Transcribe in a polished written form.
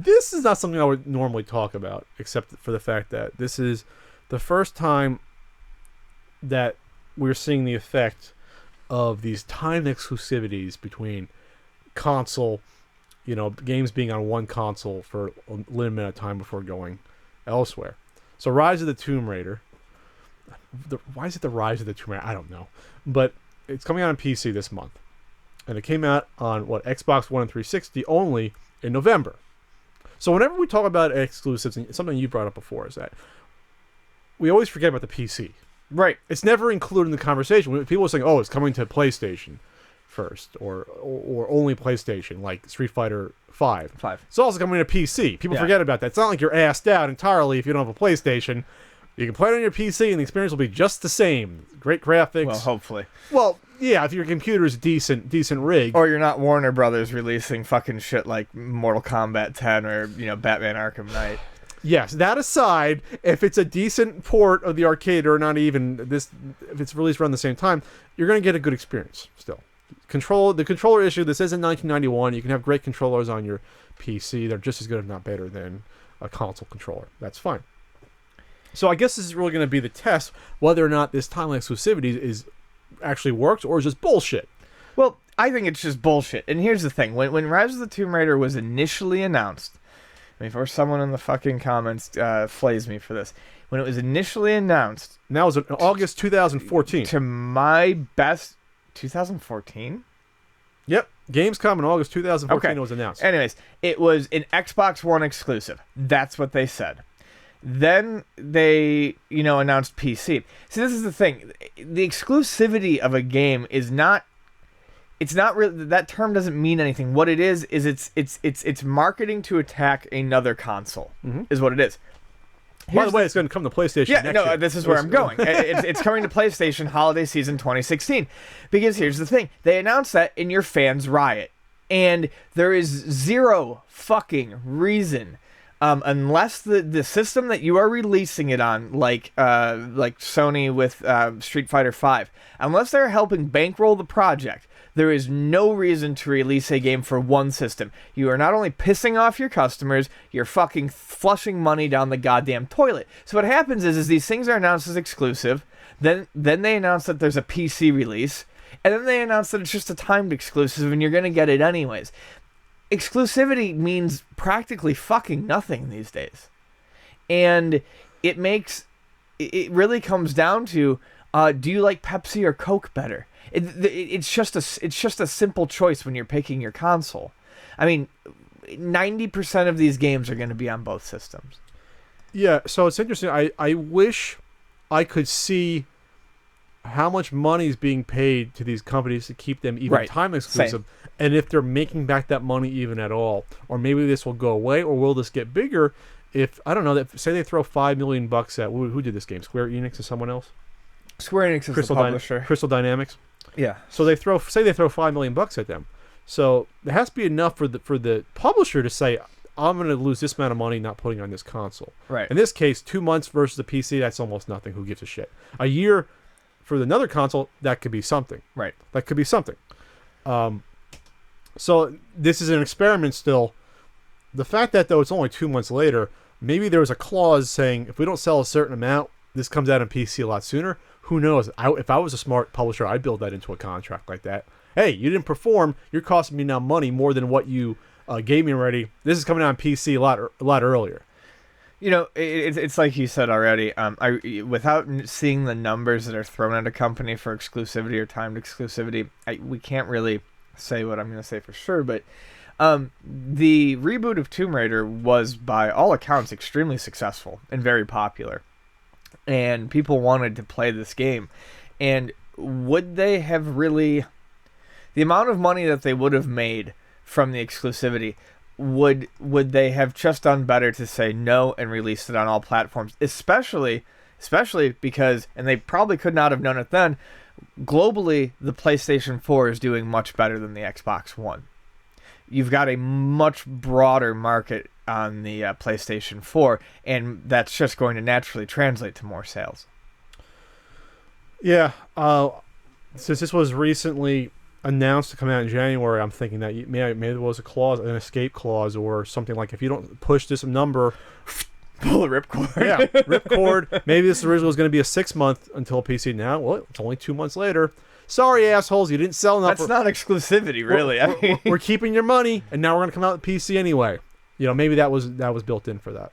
this is not something I would normally talk about, except for the fact that this is the first time that we're seeing the effect of these timed exclusivities between console, games being on one console for a limited amount of time before going elsewhere. So Rise of the Tomb Raider. Why is it the Rise of the Tomb Raider? I don't know. But it's coming out on PC this month. And it came out on, Xbox One and 360 only in November. So whenever we talk about exclusives, and something you brought up before is that we always forget about the PC. Right. It's never included in the conversation. When people are saying, it's coming to PlayStation first, or only PlayStation, like Street Fighter 5. It's also coming to PC. People forget about that. It's not like you're assed out entirely if you don't have a PlayStation. You can play it on your PC, and the experience will be just the same. Great graphics. Well, hopefully. Well, yeah, if your computer's decent rig. Or you're not Warner Brothers releasing fucking shit like Mortal Kombat 10 or, Batman Arkham Knight. Yes, that aside, if it's a decent port of the arcade, or not even this, if it's released around the same time, you're going to get a good experience still. The controller issue, this isn't 1991. You can have great controllers on your PC. They're just as good, if not better, than a console controller. That's fine. So I guess this is really going to be the test whether or not this time exclusivity is actually works or is just bullshit. Well, I think it's just bullshit. And here's the thing. When Rise of the Tomb Raider was initially announced, before someone in the fucking comments flays me for this, when it was initially announced... And that was in August 2014. To my best... 2014? Yep. Gamescom in August 2014 it was announced. Anyways, it was an Xbox One exclusive. That's what they said. Then they, announced PC. See, this is the thing. The exclusivity of a game is not... It's not really... That term doesn't mean anything. What it is it's marketing to attack another console, is what it is. By the way, it's going to come to PlayStation next year. This is where I'm going. It's coming to PlayStation holiday season 2016. Because here's the thing. They announced that and your fans riot. And there is zero fucking reason... unless the system that you are releasing it on, like Sony with Street Fighter 5, unless they're helping bankroll the project, there is no reason to release a game for one system. You are not only pissing off your customers, you're fucking flushing money down the goddamn toilet. So what happens is these things are announced as exclusive, then they announce that there's a PC release, and then they announce that it's just a timed exclusive and you're going to get it anyways. Exclusivity means practically fucking nothing these days. And it really comes down to, do you like Pepsi or Coke better? It's just a simple choice when you're picking your console. 90% of these games are going to be on both systems. Yeah, so it's interesting. I wish I could see how much money is being paid to these companies to keep them even time exclusive. Same. And if they're making back that money even at all. Or maybe this will go away, or will this get bigger if, I don't know, say they throw $5 million at, who did this game? Square Enix or someone else? Square Enix is the publisher. Crystal Dynamics? Yeah. So they throw $5 million at them. So there has to be enough for the publisher to say, I'm going to lose this amount of money not putting on this console. Right. In this case, 2 months versus the PC, that's almost nothing. Who gives a shit? A year for another console, that could be something. Right. That could be something. So this is an experiment still. The fact that, though, it's only 2 months later, maybe there was a clause saying if we don't sell a certain amount, this comes out on PC a lot sooner. Who knows? If I was a smart publisher, I'd build that into a contract like that. Hey, you didn't perform. You're costing me now money more than what you gave me already. This is coming out on PC a lot earlier. It's like you said already. Without seeing the numbers that are thrown at a company for exclusivity or timed exclusivity, we can't really say what I'm going to say for sure. But the reboot of Tomb Raider was, by all accounts, extremely successful and very popular. And people wanted to play this game. And would they have really... The amount of money that they would have made from the exclusivity, would they have just done better to say no and released it on all platforms? Especially because, and they probably could not have known it then, globally, the PlayStation 4 is doing much better than the Xbox One. You've got a much broader market on the PlayStation 4, and that's just going to naturally translate to more sales. Yeah. Since this was recently announced to come out in January, I'm thinking that maybe there was a clause, an escape clause, or something like if you don't push this number, pull a ripcord. yeah, ripcord. Maybe this original was going to be a 6-month until PC. Now, well, it's only 2 months later. Sorry, assholes, you didn't sell enough. That's not exclusivity, really. We're keeping your money, and now we're going to come out with PC anyway. Maybe that was built in for that.